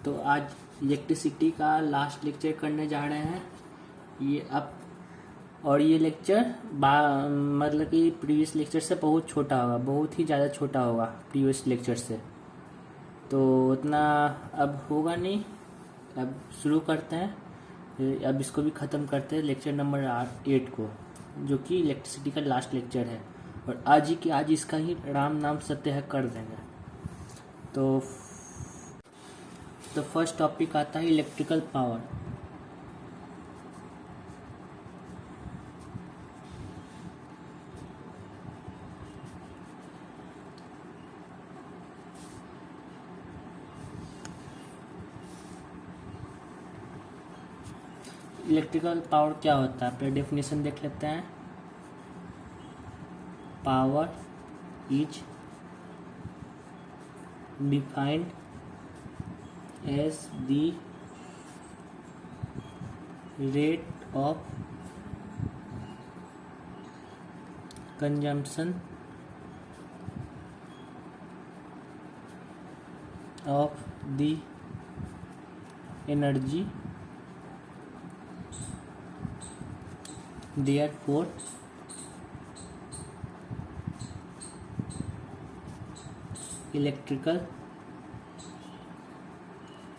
तो आज इलेक्ट्रिसिटी का लास्ट लेक्चर करने जा रहे हैं ये अब। और ये लेक्चर मतलब कि प्रीवियस लेक्चर से बहुत छोटा होगा, बहुत ही ज़्यादा छोटा होगा प्रीवियस लेक्चर से, तो उतना अब होगा नहीं। अब शुरू करते हैं, अब इसको भी ख़त्म करते हैं लेक्चर नंबर 8 को, जो कि इलेक्ट्रिसिटी का लास्ट लेक्चर है। और आज इसका ही राम नाम सत्य है कर देंगे। तो फर्स्ट टॉपिक आता है इलेक्ट्रिकल पावर। इलेक्ट्रिकल पावर क्या होता है, पहले डेफिनेशन देख लेते हैं। Power is defined as the rate of consumption of the energy, therefore electrical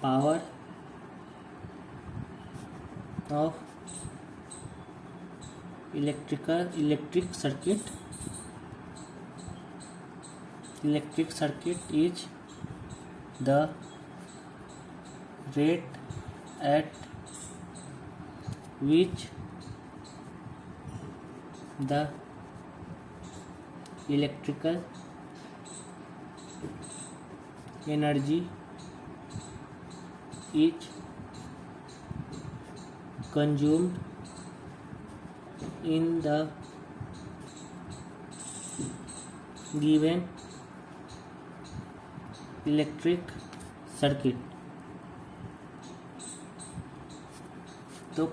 power of electric circuit is the rate at which the electrical energy is consumed in the given electric circuit। तो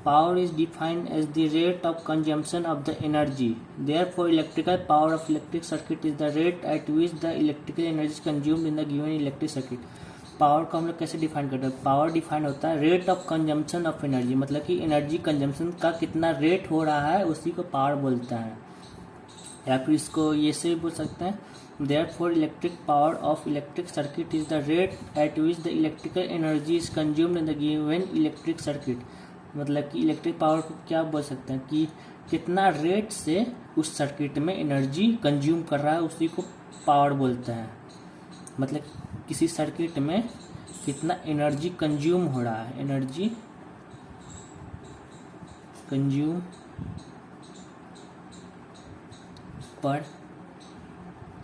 Power is defined as the rate of consumption of the energy. Therefore, electrical power of electric circuit is the rate at which the electrical energy is consumed in the given electric circuit. Power को हम लोग कैसे define करते हैं? Power define होता है rate of consumption of energy, मतलब कि एनर्जी कंजम्पशन का कितना रेट हो रहा है उसी को पावर बोलते हैं। या फिर इसको ये से भी बोल सकते हैं, Therefore, electric power of electric circuit is the rate at which the electrical energy is consumed in the given electric circuit। मतलब कि इलेक्ट्रिक पावर को क्या बोल सकते हैं कि कितना रेट से उस सर्किट में एनर्जी कंज्यूम कर रहा है उसी को पावर बोलते हैं। मतलब किसी सर्किट में कितना एनर्जी कंज्यूम हो रहा है, एनर्जी कंज्यूम पर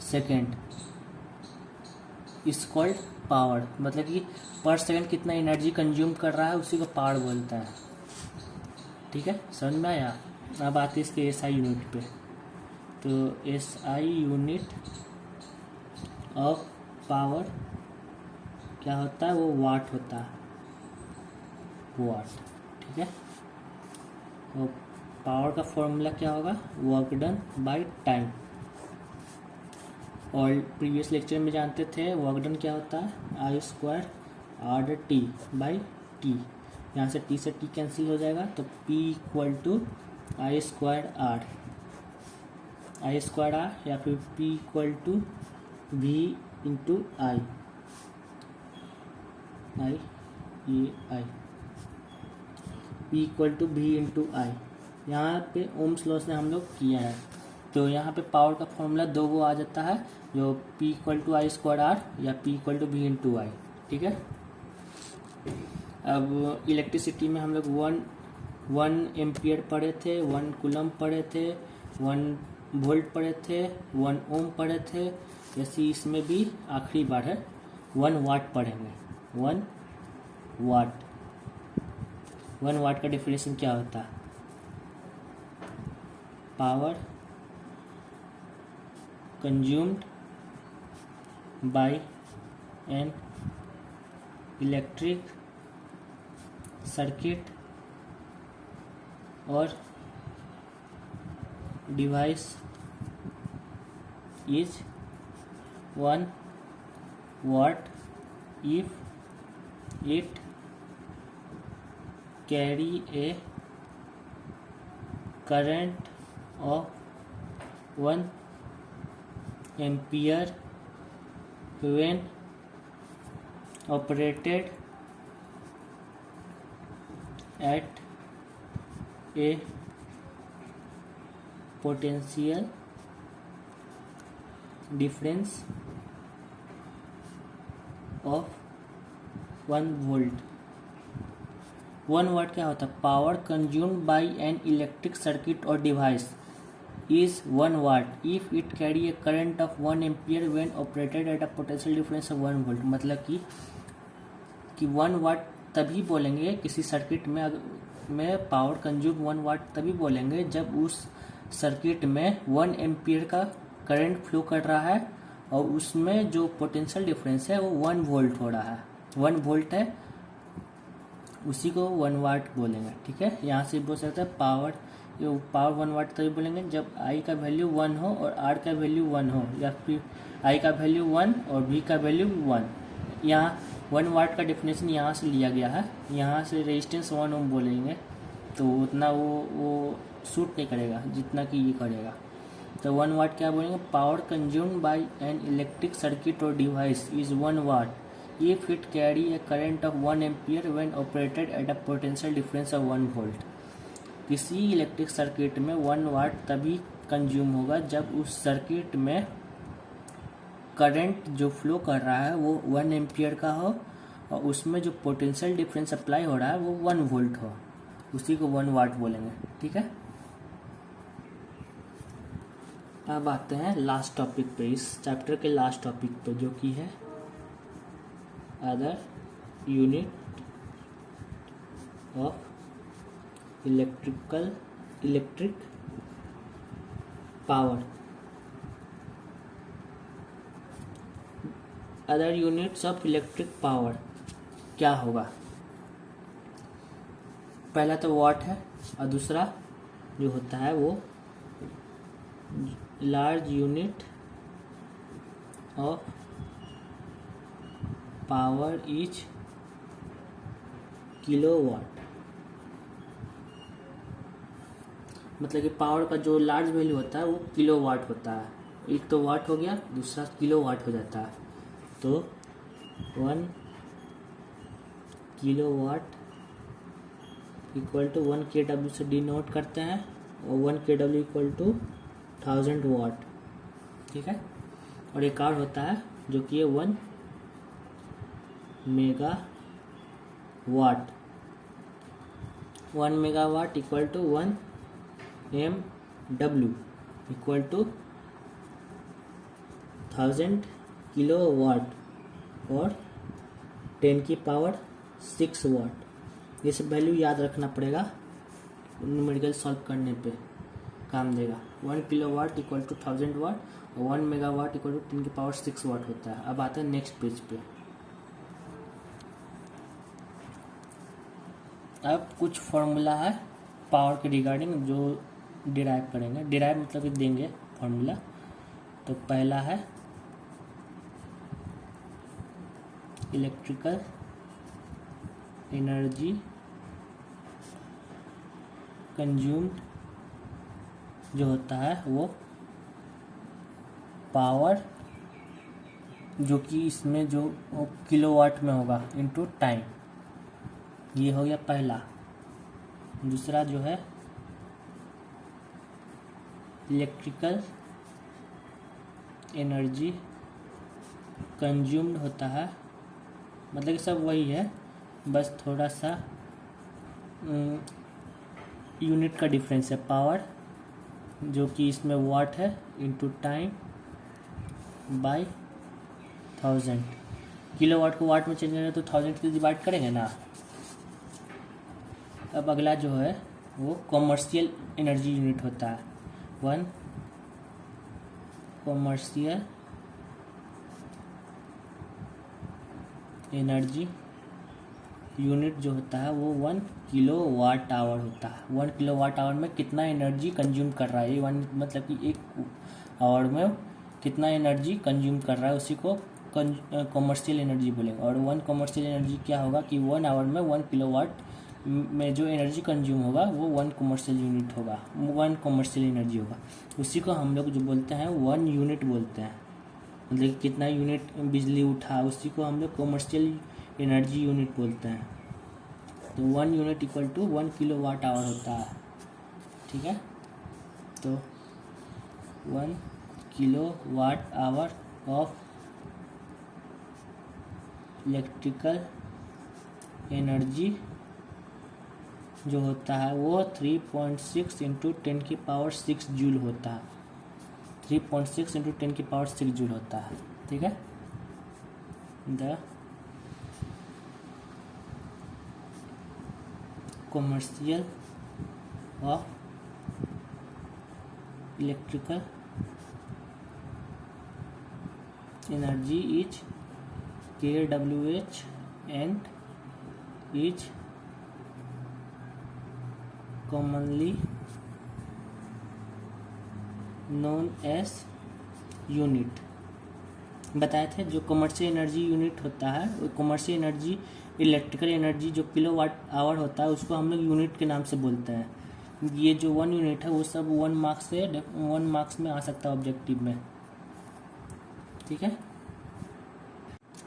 सेकेंड इज कॉल्ड पावर। मतलब कि पर सेकेंड कितना एनर्जी कंज्यूम कर रहा है उसी को पावर बोलता है। ठीक है, समझ में आया? अब आते इसके एसआई यूनिट पे। तो एसआई यूनिट ऑफ पावर क्या होता है? वो वाट होता है, वाट। ठीक है, और पावर का फॉर्मूला क्या होगा? Work done by time. और प्रीवियस लेक्चर में जानते थे वर्क डन क्या होता है? I² RT by T. यहाँ से टी से टी कैंसिल हो जाएगा, तो P = I² R, I² R, या फिर P = V × I, P = V × I। यहाँ पे ओम्स लॉ से हम लोग किया है, तो यहाँ पे पावर का फॉर्मूला दो वो आ जाता है, जो P = I² R या P = V × I। ठीक है, अब इलेक्ट्रिसिटी में हम लोग 1 एम्पियर पढ़े थे, 1 कूलम पढ़े थे, 1 वोल्ट पढ़े थे, 1 ओम पढ़े थे। जैसे इसमें भी आखिरी बार है 1 वाट पढ़ेंगे। 1 वाट का डेफिनेशन क्या होता है? Power consumed by an electric circuit or device is 1 watt if it carry a current of 1 ampere when operated at a potential difference of 1 volt. 1 watt क्या होता है? Power consumed by an electric circuit or device is 1 watt if it carry a current of 1 ampere when operated at a potential difference of 1 volt. मतलब कि 1 watt तभी बोलेंगे किसी circuit में power consume 1 watt तभी बोलेंगे जब उस सर्किट में 1 एम्पियर का करंट फ्लो कर रहा है और उसमें जो पोटेंशियल डिफरेंस है वो 1 volt हो रहा है. 1 volt है, उसी को 1 watt बोलेंगे. ठीक है, यहाँ से बोल सकते हैं पावर 1 watt तभी बोलेंगे जब I का वैल्यू 1 हो और R का वैल्यू 1 हो, या फिर I का वैल्यू 1 और V का वैल्यू 1. यहाँ 1 watt का डेफिनेशन यहाँ से लिया गया है. यहाँ से रेजिस्टेंस 1 ohm बोलेंगे तो उतना वो सूट नहीं करेगा जितना कि ये करेगा. तो 1 watt क्या बोलेंगे? Power consumed by an electric circuit or device is 1 watt if it carry a current of 1 ampere when operated at a potential difference of 1 volt. किसी इलेक्ट्रिक सर्किट में 1 watt तभी कंज्यूम होगा जब उस सर्किट में current जो flow कर रहा है वो 1 एम्पियर का हो और उसमें जो पोटेंशियल डिफरेंस अप्लाई हो रहा है वो 1 volt हो, उसी को 1 watt बोलेंगे. ठीक है, अब आते हैं लास्ट टॉपिक पे, इस चैप्टर के लास्ट टॉपिक पे, जो कि है other unit of electric power. Other units of electric power क्या होगा? पहला तो वाट है और दूसरा जो होता है वो large unit of power is kilowatt. मतलब कि पावर का जो लार्ज वैल्यू होता है वो किलोवाट होता है. एक तो वाट हो गया, दूसरा किलोवाट हो जाता है. तो 1 किलोवाट इक्वल टू 1 kW से डिनोट करते हैं और 1 kW इक्वल टू 1000 watt. ठीक है, और एक और होता है जो कि 1 megawatt. 1 megawatt equal to 1 MW equal to 1000 kilowatt और 10 की पावर 6 watt. ये सब वैल्यू याद रखना पड़ेगा, न्यूमेरिकल सॉल्व करने पे काम देगा. 1 किलोवाट इक्वल टू 1000 watt और 1 मेगावाट इक्वल टू 10 की पावर 6 watt होता है. अब आते हैं नेक्स्ट पेज पे. अब कुछ फॉर्मूला है पावर के रिगार्डिंग जो डिराइव करेंगे. डिराइव मतलब कि देंगे फॉर्मूला. तो पहला है इलेक्ट्रिकल एनर्जी कंज्यूम्ड जो होता है वो पावर जो कि इसमें जो किलोवाट में होगा इनटू टाइम. ये हो गया पहला. दूसरा जो है इलेक्ट्रिकल एनर्जी कंज्यूम्ड होता है, मतलब कि सब वही है, बस थोड़ा सा यूनिट का डिफरेंस है. पावर जो कि इसमें वाट है इनटू टाइम बाय 1000. किलोवाट को वाट में चेंज करें तो 1000 से डिवाइड करेंगे ना. अब अगला जो है वो कॉमर्शियल एनर्जी यूनिट होता है. 1 कॉमर्शियल एनर्जी यूनिट जो होता है वो 1 किलोवाट आवर होता है. 1 किलोवाट आवर में कितना एनर्जी कंज्यूम कर रहा है, 1 मतलब कि 1 आवर में कितना एनर्जी कंज्यूम कर रहा है, उसी को कॉमर्शियल एनर्जी बोलेंगे। और 1 कॉमर्शियल एनर्जी क्या होगा कि 1 आवर में 1 किलोवाट में जो एनर्जी कंज्यूम होगा वो 1 कॉमर्शियल यूनिट होगा, 1 कॉमर्शियल एनर्जी होगा। उसी को हम लोग जो बोलते हैं 1 यूनिट बोलते हैं, मतलब कि कितना यूनिट बिजली उठा, उसी को हम लोग कॉमर्शियल एनर्जी यूनिट बोलते हैं। तो 1 unit equal to 1 kilowatt hour होता है, ठीक है। तो 1 kilowatt hour of electrical energy जो होता है वो 3.6 इंटू 10⁻6 जूल होता है, 3.6 इंटू 10⁻6 जूल होता है, ठीक है। The commercial of electrical energy is kWh and is commonly known as unit. बताए थे जो कॉमर्शियल एनर्जी यूनिट होता है वो कॉमर्शियल एनर्जी इलेक्ट्रिकल एनर्जी जो किलोवाट आवर होता है उसको हम लोग यूनिट के नाम से बोलते हैं। ये जो 1 यूनिट है वो सब 1 मार्क्स में आ सकता है ऑब्जेक्टिव में, ठीक है।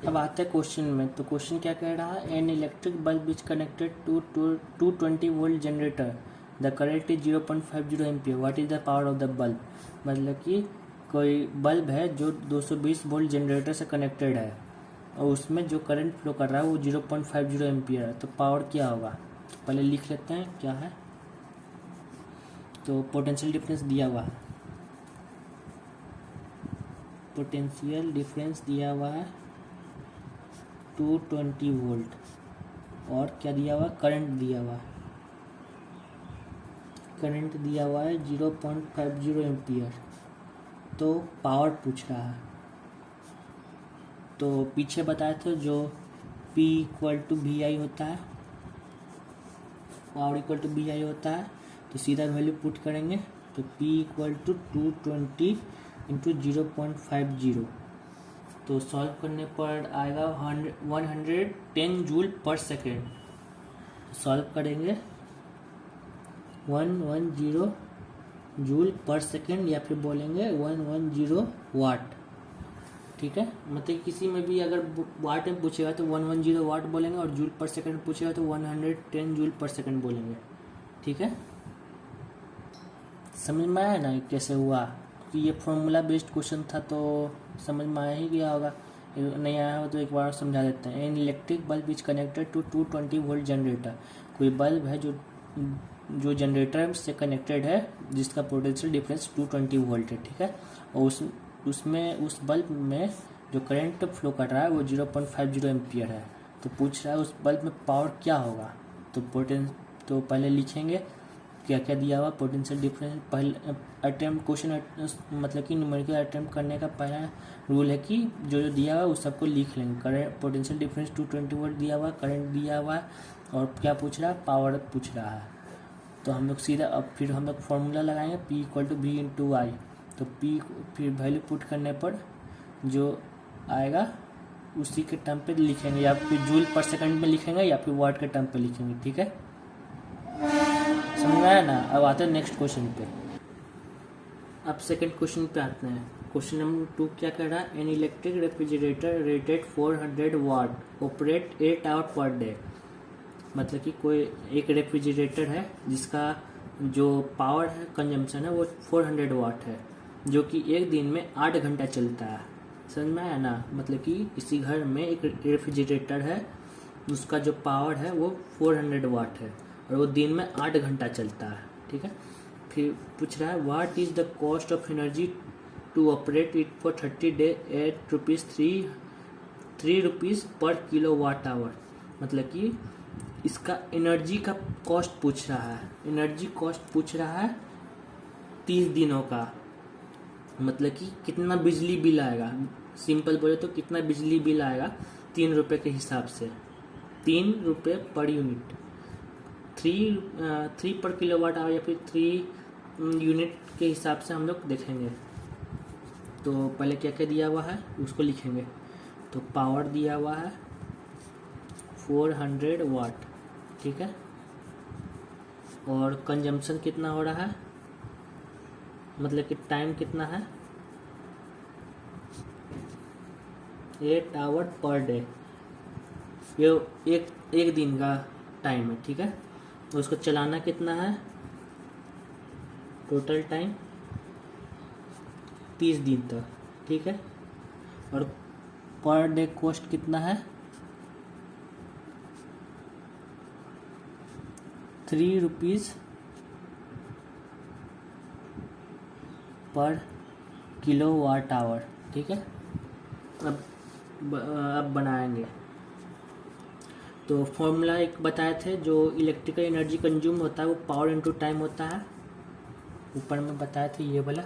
अब आते हैं क्वेश्चन में। तो क्वेश्चन क्या कह रहा है, an electric bulb is connected to 220 volt generator, the current is 0.50 ampere, what is the power of the bulb. मतलब कि कोई बल्ब है जो 220 वोल्ट जनरेटर से कनेक्टेड है और उसमें जो करंट फ्लो कर रहा है वो 0.50 एम्पियर है, तो पावर क्या होगा। तो पहले लिख लेते हैं क्या है। तो पोटेंशियल डिफरेंस दिया हुआ है, पोटेंशियल डिफरेंस दिया हुआ है 220 वोल्ट, और क्या दिया हुआ है, करंट दिया हुआ है, करंट दिया हुआ है 0.50 एम्पियर। तो पावर पूछ रहा है। तो पीछे बताए थे जो P इक्वल टू VI होता है, पावर इक्वल टू VI होता है, तो सीधा वैल्यू पुट करेंगे। तो P इक्वल टू 220 इंटू 0.50, तो सॉल्व करने पर आएगा 110 जूल पर सेकेंड। सॉल्व करेंगे 110 जूल पर सेकेंड, या फिर बोलेंगे 110 वाट, ठीक है। मतलब किसी में भी अगर वाट में पूछेगा तो 110 वाट बोलेंगे, और जूल पर सेकेंड पूछेगा तो 110 जूल पर सेकेंड बोलेंगे, ठीक है। समझ में आया ना कैसे हुआ कि ये फॉर्मूला बेस्ड क्वेश्चन था, तो समझ में आया ही गया होगा। नहीं आया हो तो एक बार समझा देते हैं। An electric bulb is connected to 220 volt generator, कोई बल्ब है जो जनरेटर से कनेक्टेड है जिसका पोटेंशियल डिफरेंस 220 वोल्ट है, ठीक है। और उस बल्ब में जो करंट फ्लो कर रहा है वो 0.50 एम्पियर है। तो पूछ रहा है उस बल्ब में पावर क्या होगा। तो पहले लिखेंगे क्या क्या दिया हुआ, पोटेंशियल डिफरेंस। पहले अटेम्प्ट क्वेश्चन मतलब कि न्यूमेरिकल अटेम्प्ट करने का पहला रूल है कि जो दिया हुआ है उस सबको लिख लेंगे। करंट पोटेंशियल डिफरेंस 220 वोल्ट दिया हुआ है, करंट दिया हुआ है, और क्या पूछ रहा है, पावर पूछ रहा है। तो हम लोग सीधा अब फिर हम लोग फॉर्मूला लगाएंगे P equal to V into I. तो P फिर वैल्यू पुट करने पर जो आएगा उसी के टर्म पे लिखेंगे, या फिर जूल पर सेकंड में लिखेंगे या फिर वाट के टर्म पे लिखेंगे, ठीक है। समझ में आया ना। अब आते हैं नेक्स्ट क्वेश्चन पे। अब सेकंड क्वेश्चन पे आते हैं। क्वेश्चन नंबर 2 क्या कह रहा है, an electric refrigerator rated 400 watt operate 8 hour per day. मतलब कि कोई एक रेफ्रिजरेटर है जिसका जो पावर है कंजम्पशन है वो 400 वाट है, जो कि एक दिन में 8 घंटा चलता है। समझ में आया ना। मतलब कि किसी घर में एक रेफ्रिजरेटर है, उसका जो पावर है वो 400 वाट है और वो दिन में 8 घंटा चलता है, ठीक है। फिर पूछ रहा है what is the cost of energy to operate it for 30 day at ₹3 per kilo watt hour. मतलब कि इसका एनर्जी का कॉस्ट पूछ रहा है, एनर्जी कॉस्ट पूछ रहा है 30 दिनों का। मतलब कि कितना बिजली बिल आएगा, सिंपल बोले तो कितना बिजली बिल आएगा 3 रुपये के हिसाब से, 3 रुपये per unit, 3 per kilo watt hour या फिर 3 यूनिट के हिसाब से हम लोग देखेंगे। तो पहले क्या क्या दिया हुआ है उसको लिखेंगे। तो पावर दिया हुआ है 400 वाट, ठीक है। और कंजम्पशन कितना हो रहा है, मतलब कि टाइम कितना है, 8 आवर पर डे। ये एक दिन का टाइम है, ठीक है। तो उसको चलाना कितना है, टोटल टाइम 30 दिन तक, ठीक है। और पर डे कॉस्ट कितना है, 3 रुपीज़ पर किलो वाट आवर, ठीक है। अब बनाएंगे। तो फॉर्मूला एक बताए थे, जो इलेक्ट्रिकल एनर्जी कंज्यूम होता है वो पावर इनटू टाइम होता है। ऊपर में बताए थे ये वाला,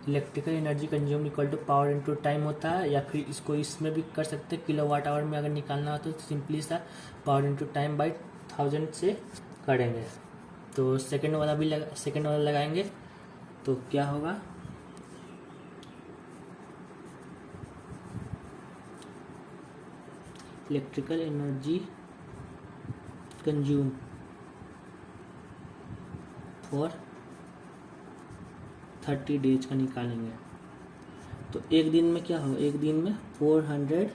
electrical energy consume equal to power into time होता है। या फिर इसको इसमें भी कर सकते हैं, किलो वाट आवर में अगर निकालना हो तो सिंपली सा पावर इनटू टाइम बाई 1000 से करेंगे। तो सेकंड वाला लगाएंगे तो क्या होगा, electrical energy consume for 30 days का निकालेंगे। तो एक दिन में क्या हो, एक दिन में 400,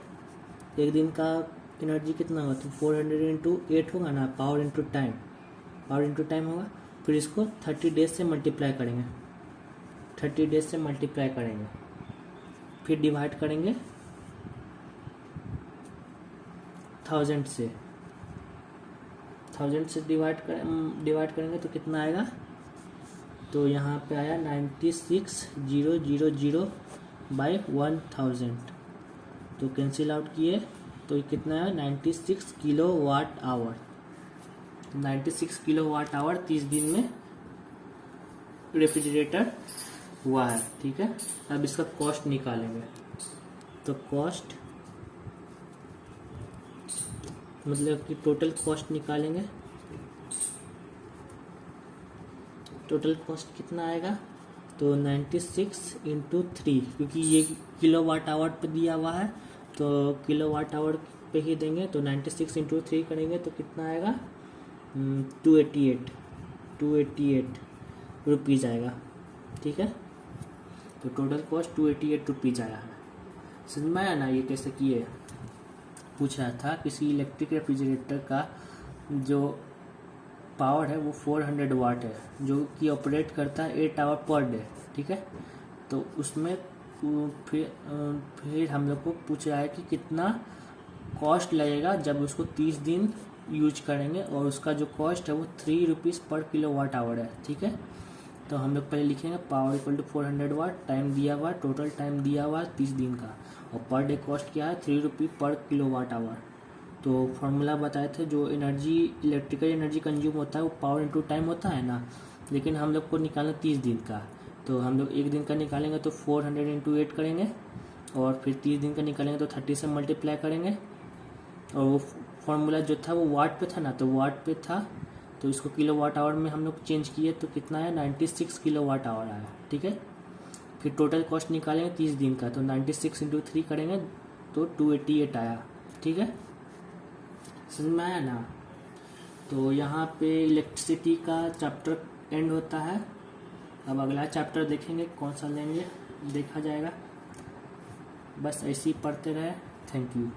एक दिन का एनर्जी कितना होगा, तो 400 इंटू 8 होगा ना, power into time, power into time होगा। फिर इसको 30 डेज से मल्टीप्लाई करेंगे, 30 डेज से मल्टीप्लाई करेंगे, फिर डिवाइड करेंगे 1000 से, 1000 से डिवाइड करेंगे तो कितना आएगा, तो यहाँ पे आया 96,000 बाई 1000। तो कैंसिल आउट किए तो कितना है, 96 kilowatt hour. 96 kilowatt hour 30 दिन में रेफ्रिजरेटर हुआ है, ठीक है। अब इसका कॉस्ट निकालेंगे। तो कॉस्ट मतलब कि टोटल कॉस्ट निकालेंगे। टोटल कॉस्ट कितना आएगा, तो 96 इंटू 3, क्योंकि ये किलो वाट आवर पे दिया हुआ है तो किलो वाट आवर पे ही देंगे। तो 96 इंटू 3 करेंगे तो कितना आएगा, 288 रुपीज़ आएगा, ठीक है। तो टोटल कॉस्ट 288 रुपीज़ आया है। समझ में आया ना ये कैसे किए। पूछ रहा था किसी इलेक्ट्रिक रेफ्रिजरेटर का जो पावर है वो 400 वाट है, जो कि ऑपरेट करता है 8 आवर पर डे, ठीक है। तो उसमें फिर हम लोग को पूछ रहा है कि कितना कॉस्ट लगेगा जब उसको 30 दिन यूज करेंगे, और उसका जो कॉस्ट है वो 3 रुपीज़ पर किलो वाट आवर है, ठीक है। तो हम लोग पहले लिखेंगे power equal to 400 watt, time दिया हुआ, टोटल टाइम दिया हुआ 30 दिन का, और पर डे कॉस्ट क्या है 3 रुपये पर किलो वाट आवर। तो फॉर्मूला बताए थे, जो इलेक्ट्रिकल एनर्जी कंज्यूम होता है वो पावर इनटू टाइम होता है ना, लेकिन हम लोग को निकालना 30 दिन का। तो हम लोग एक दिन का निकालेंगे तो 400 इंटू 8 करेंगे, और फिर 30 दिन का निकालेंगे तो 30 से मल्टीप्लाई करेंगे। और वो फॉर्मूला जो था वो वाट पे था ना, तो वाट पे था, तो इसको किलो वाट आवर में हम लोग चेंज किए तो कितना है, 96 किलो वाट आवर आया, ठीक है। फिर टोटल कॉस्ट निकालेंगे 30 दिन का, तो 96 इंटू 3 करेंगे तो 288 आया, ठीक है। समझ में आया ना। तो यहाँ पे इलेक्ट्रिसिटी का चैप्टर एंड होता है। अब अगला चैप्टर देखेंगे कौन सा लेंगे, देखा जाएगा। बस ऐसे ही पढ़ते रहे। Thank you.